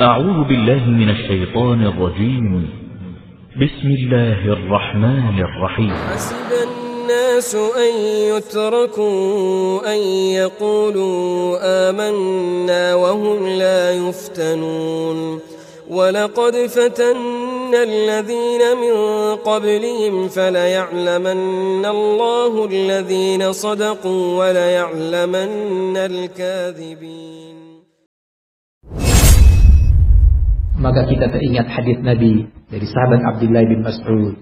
أعوذ بالله من الشيطان الرجيم. بسم الله الرحمن الرحيم. حسب الناس أن يتركوا أن يقولوا آمنا وهم لا يفتنون ولقد فتنا الذين من قبلهم فليعلمن الله الذين صدقوا وليعلمن الكاذبين. Maka kita teringat hadis Nabi dari sahabat Abdullah bin Mas'ud,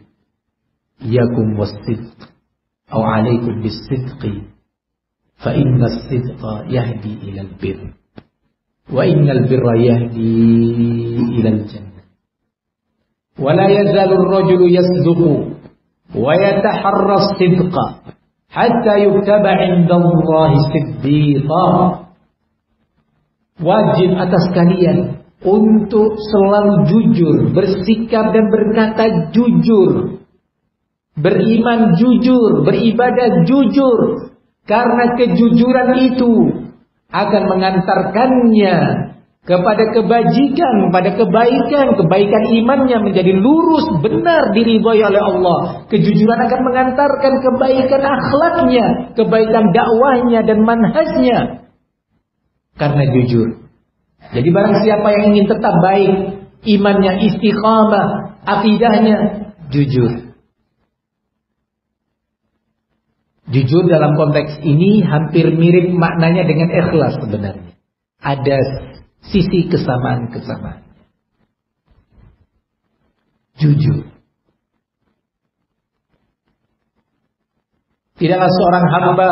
"Iyakum was-sidq aw 'alaikum bis-sidqi fa inna as-sidqa yahdi ila al-birr wa innal birra yahdi ila al-jannah wa la yazalu ar-rajulu yasduqu wa yataharra as-sidqa hatta yuktaba 'inda Allahi siddiqan." Wajib atas kalian untuk selalu jujur, bersikap dan berkata jujur, beriman jujur, beribadah jujur, karena kejujuran itu akan mengantarkannya kepada kebajikan, pada kebaikan imannya menjadi lurus, benar, diridhai oleh Allah. Kejujuran akan mengantarkan kebaikan akhlaknya, kebaikan dakwahnya dan manhajnya, karena jujur. Jadi barang siapa yang ingin tetap baik, imannya istiqamah, akidahnya jujur. Jujur dalam konteks ini hampir mirip maknanya dengan ikhlas sebenarnya. Ada sisi kesamaan-kesamaan. Jujur. Tidaklah seorang hamba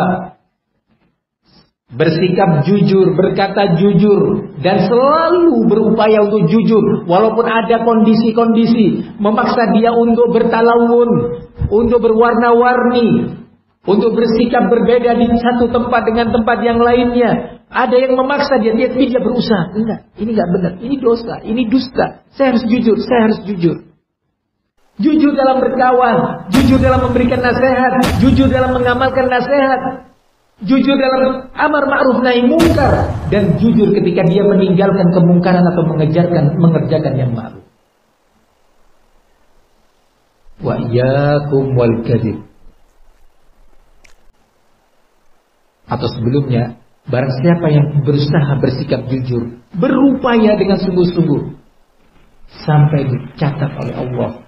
bersikap jujur, berkata jujur, dan selalu berupaya untuk jujur walaupun ada kondisi-kondisi memaksa dia untuk bertalawun, untuk berwarna-warni, untuk bersikap berbeda di satu tempat dengan tempat yang lainnya. Ada yang memaksa dia berusaha. Enggak, ini enggak benar, ini dosa, ini dusta. Saya harus jujur, saya harus jujur. Jujur dalam berkawan, jujur dalam memberikan nasihat, jujur dalam mengamalkan nasihat, jujur dalam amar ma'ruf nahi mungkar, dan jujur ketika dia meninggalkan kemungkaran atau mengerjakan yang ma'ruf. Wa iyyakum wal kadzib. Atau sebelumnya, barang siapa yang berusaha bersikap jujur, berupaya dengan sungguh-sungguh sampai dicatat oleh Allah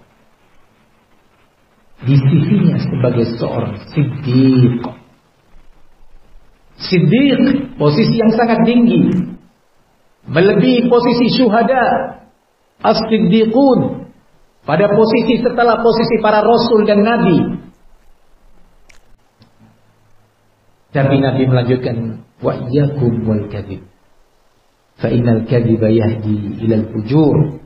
di sisinya sebagai seorang siddiq. Siddiq, posisi yang sangat tinggi, melebihi posisi syuhada, as-siddiqun, pada posisi setelah posisi para rasul dan nabi. Tapi Nabi melanjutkan, wa iyyakum wal kadzib fa innal kadziba yahdi ilal fujur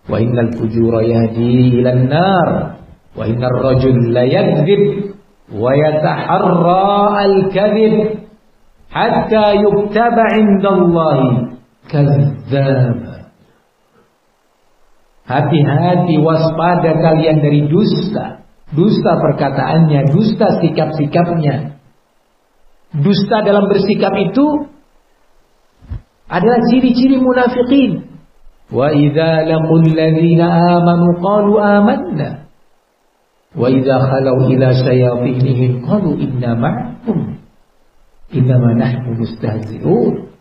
wa innal fujura yahdi ilan nar wa innar rajul la yakdzib wa yataharra al kadzib hatta yuktaba 'indallahi kadzdzab. Hati-hati, waspada kalian dari dusta. Dusta perkataannya, dusta sikap-sikapnya. Dusta dalam bersikap itu adalah ciri-ciri munafikin. Wa idza laqul ladzina amanu qalu amanna wa idza khalau ila syayatinihim qalu inna ma'akum innama nahnu mustahzi'un.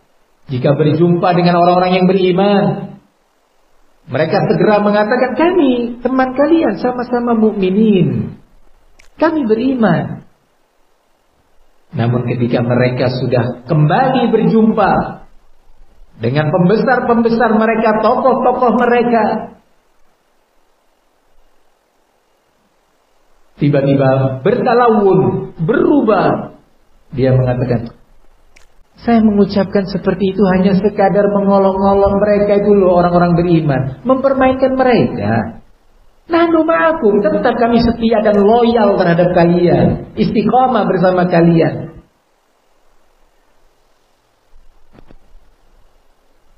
Jika berjumpa dengan orang-orang yang beriman, mereka segera mengatakan, kami teman kalian, sama-sama mukminin, kami beriman. Namun ketika mereka sudah kembali berjumpa dengan pembesar-pembesar mereka, tokoh-tokoh mereka, tiba-tiba bertalawun, berubah. Dia mengatakan, saya mengucapkan seperti itu hanya sekadar mengolok-olok mereka itu loh, orang-orang beriman, mempermainkan mereka. Nahnu ma'akum, tetap kami setia dan loyal terhadap kalian, istiqomah bersama kalian.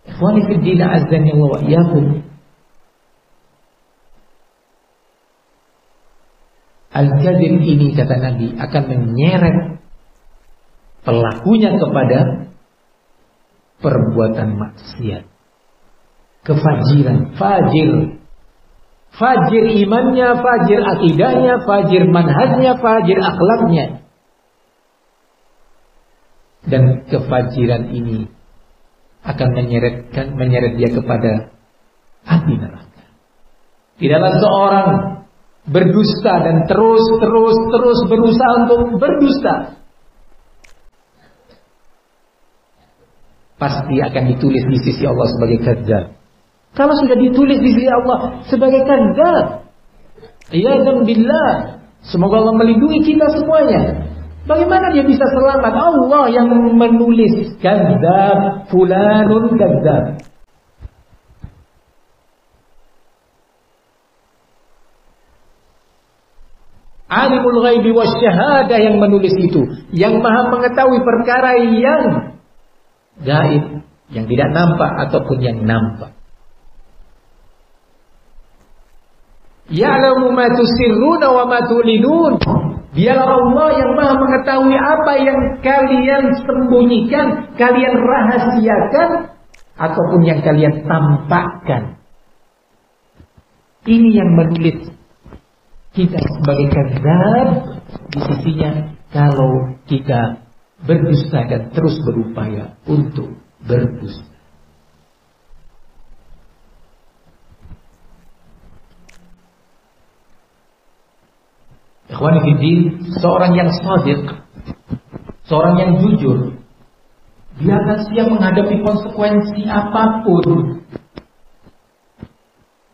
Ikhwani fid din, azzani Allah wa iyyakum. Al-kadzib ini, kata Nabi, akan menyeret pelakunya kepada perbuatan maksiat. kefajiran, fajir. Fajir imannya, fajir akidahnya, fajir manhajnya, fajir akhlaknya. Dan kefajiran ini akan menyeret dia kepada api neraka. Tidaklah seorang berdusta dan terus berusaha untuk berdusta, pasti akan ditulis di sisi Allah sebagai kadzdzab. Kalau sudah ditulis di sisi Allah sebagai kadzdzab, iyadzan billah, semoga Allah melindungi kita semuanya. Bagaimana dia bisa selamat? Allah yang menulis kadzdzab, fulanun kadzdzab. Alimul ghaibi wasyahadah yang menulis itu, yang maha mengetahui perkara yang gaib, yang tidak nampak ataupun yang nampak. Ya'lamu ma tusirruna wa ma tu'linun. Dialah Allah yang maha mengetahui apa yang kalian sembunyikan, kalian rahasiakan, ataupun yang kalian tampakkan. Ini yang menulis kita sebagai kadzdzab di sisinya kalau kita berdusta dan terus berupaya untuk berdusta. Ikhwani fiddin, seorang yang shadiq, seorang yang jujur, dia akan siap menghadapi konsekuensi apapun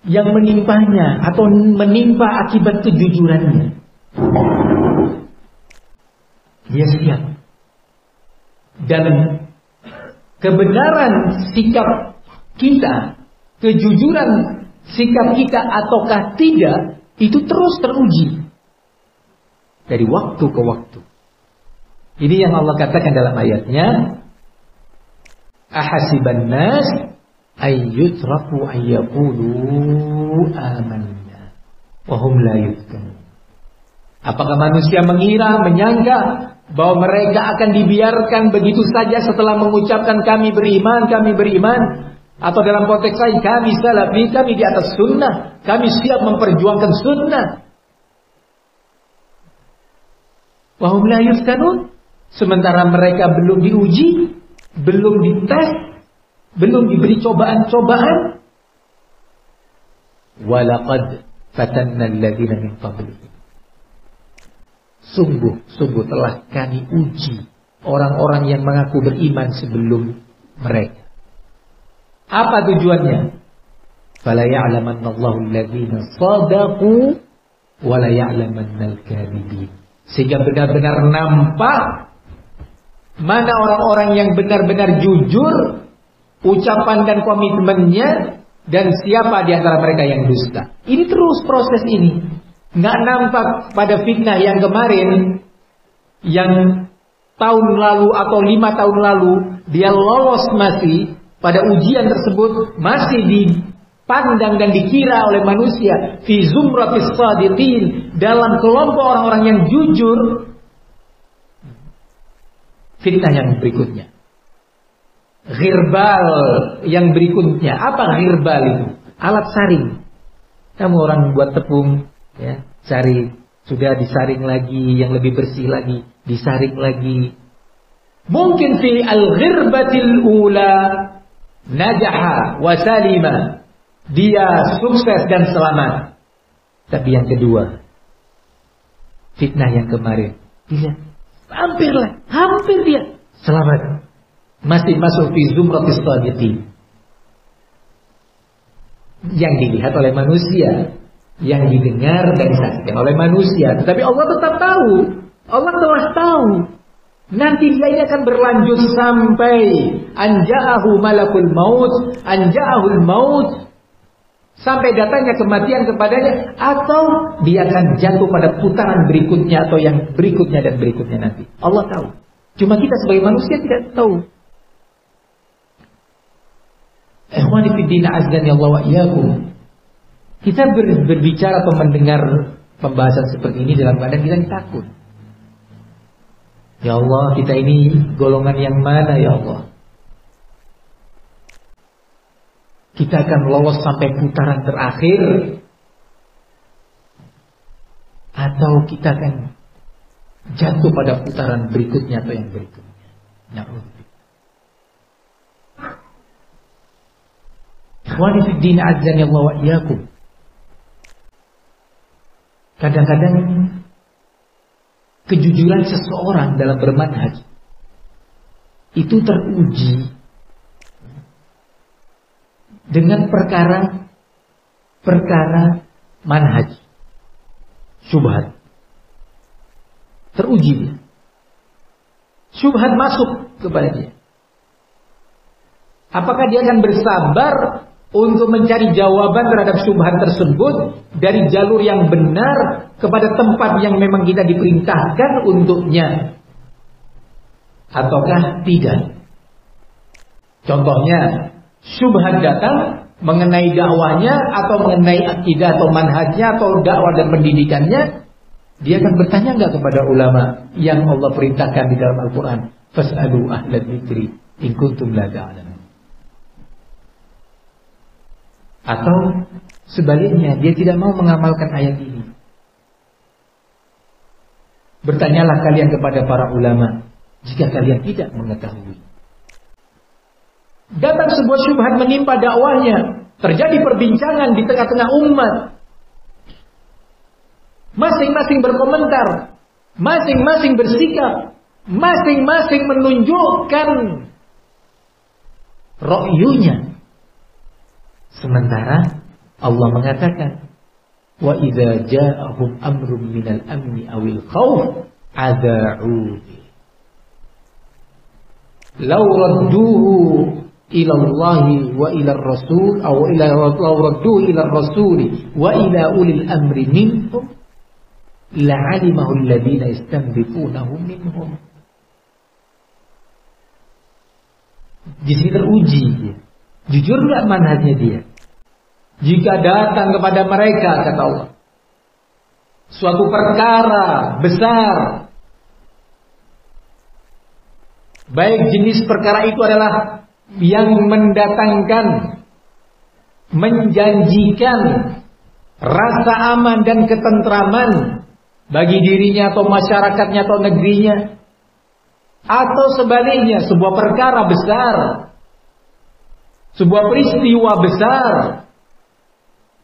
yang menimpanya atau menimpa akibat kejujurannya. Dia siap. Dan kebenaran sikap kita, kejujuran sikap kita ataukah tidak, itu terus teruji dari waktu ke waktu. Ini yang Allah katakan dalam ayatnya, ahasiban nas ayyutraku ayyaqulu amanna wa hum la yuftanun. Apakah manusia mengira, menyangka bahwa mereka akan dibiarkan begitu saja setelah mengucapkan kami beriman, atau dalam konteks lain kami salafi, kami di atas sunnah, kami siap memperjuangkan sunnah. Wa hum la yuftanun, sementara mereka belum diuji, belum dites, belum diberi cobaan-cobaan. Walaqad fatanna alladziina min qablihim. Sungguh telah kami uji orang-orang yang mengaku beriman sebelum mereka. Apa tujuannya? Fala ya'lamanna Allahu alladziina shadaqu wa la ya'lamanna al-kadhibin. Sehingga benar-benar nampak mana orang-orang yang benar-benar jujur ucapan dan komitmennya, dan siapa di antara mereka yang dusta. Ini terus proses ini. Nggak nampak pada fitnah yang kemarin, yang tahun lalu atau 5 tahun lalu dia lolos masih pada ujian tersebut, masih dipandang dan dikira oleh manusia fi zumratis shadiqin, dalam kelompok orang-orang yang jujur. Fitnah yang berikutnya, ghirbal yang berikutnya. Apa ghirbal itu? Alat saring. Kamu orang buat tepung, ya, saring, sudah disaring lagi, yang lebih bersih lagi, disaring lagi. Mungkin fi al-ghirbatil ula najaha wa salima, dia sukses dan selamat. Tapi yang kedua, fitnah yang kemarin, dia hampir dia selamat, masih masuk fi zumratis shadiqin. Yang dilihat oleh manusia, yang didengar dan disaksikan oleh manusia, tetapi Allah tetap tahu. Allah telah tahu. Nanti dia ini akan berlanjut sampai anja'ahu malakul maut, anja'ahul maut, sampai datangnya kematian kepadanya, atau dia akan jatuh pada putaran berikutnya atau yang berikutnya dan berikutnya nanti. Allah tahu. Cuma kita sebagai manusia tidak tahu. Ikhwani fiddin azdan ya Allah wa iyyakum. Kita berbicara atau mendengar pembahasan seperti ini dalam keadaan kita takut. Ya Allah, kita ini golongan yang mana ya Allah? kita akan lolos sampai putaran terakhir, atau kita akan jatuh pada putaran berikutnya atau yang berikutnya. Ikhwani fi din azzani Allah wa iyyakum. Kadang-kadang kejujuran seseorang dalam bermanhaj itu teruji dengan perkara manhaj, syubhat. Teruji, syubhat masuk kepada dia. Apakah dia akan bersabar untuk mencari jawaban terhadap syubhat tersebut dari jalur yang benar kepada tempat yang memang kita diperintahkan untuknya, ataukah tidak? Contohnya, syubhat datang mengenai dakwahnya atau mengenai akidah atau manhajnya atau dakwah dan pendidikannya, dia akan bertanya enggak kepada ulama yang Allah perintahkan di dalam Al-Quran, fas'alu ahla dzikri in kuntum la ta'lamun. Atau sebaliknya, dia tidak mau mengamalkan ayat ini. Bertanyalah kalian kepada para ulama jika kalian tidak mengetahui. Datang sebuah syubhat menimpa dakwahnya, terjadi perbincangan di tengah-tengah umat. Masing-masing berkomentar, masing-masing bersikap, masing-masing menunjukkan ra'yunya. Sementara Allah mengatakan, wa idza ja'ahum amrun minal amni awil khauf ada'u law radduhu ila Allah wa ila Rasul aw ila law radduhu ila Rasul wa ila ulil amri minhum la'alimahu alladhina yastanbiqunahu minhum. Di sini teruji dia. Jujur enggak manhajnya dia? Jika datang kepada mereka, kata Allah, suatu perkara besar, baik jenis perkara itu adalah yang mendatangkan, menjanjikan rasa aman dan ketentraman bagi dirinya atau masyarakatnya atau negerinya, atau sebaliknya sebuah perkara besar, sebuah peristiwa besar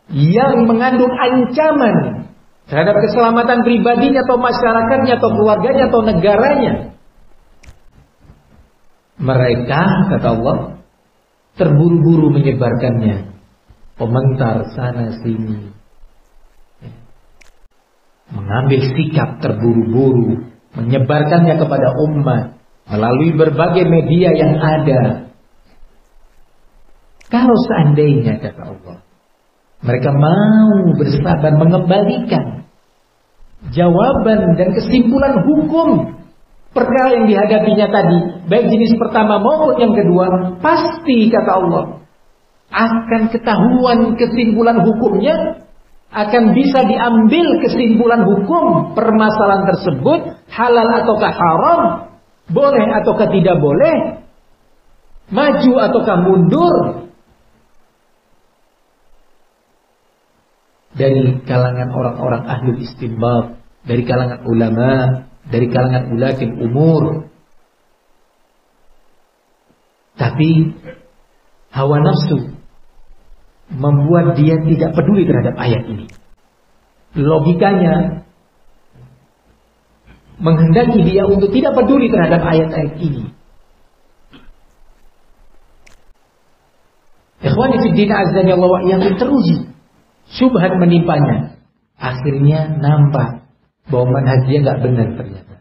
yang mengandung ancaman terhadap keselamatan pribadinya atau masyarakatnya atau keluarganya atau negaranya, mereka, kata Allah, terburu-buru menyebarkannya, komentar sana sini, mengambil sikap terburu-buru, menyebarkannya kepada umat melalui berbagai media yang ada. Kalau seandainya, kata Allah, mereka mau bersabar mengembalikan jawaban dan kesimpulan hukum perkara yang dihadapinya tadi, baik jenis pertama maupun yang kedua, pasti, kata Allah, akan ketahuan kesimpulan hukumnya, akan bisa diambil kesimpulan hukum permasalahan tersebut, halal ataukah haram, boleh ataukah tidak boleh, maju ataukah mundur. Dari kalangan orang-orang ahlul istinbat, dari kalangan ulama, dari kalangan ulatil umur. Tapi hawa nafsu membuat dia tidak peduli terhadap ayat ini. Logikanya menghendaki dia untuk tidak peduli terhadap ayat-ayat ini. Ikhwani fi din azza wa jalla, teruji. Syubhat menimpanya. Akhirnya nampak bahwa manhaj dia nggak benar ternyata.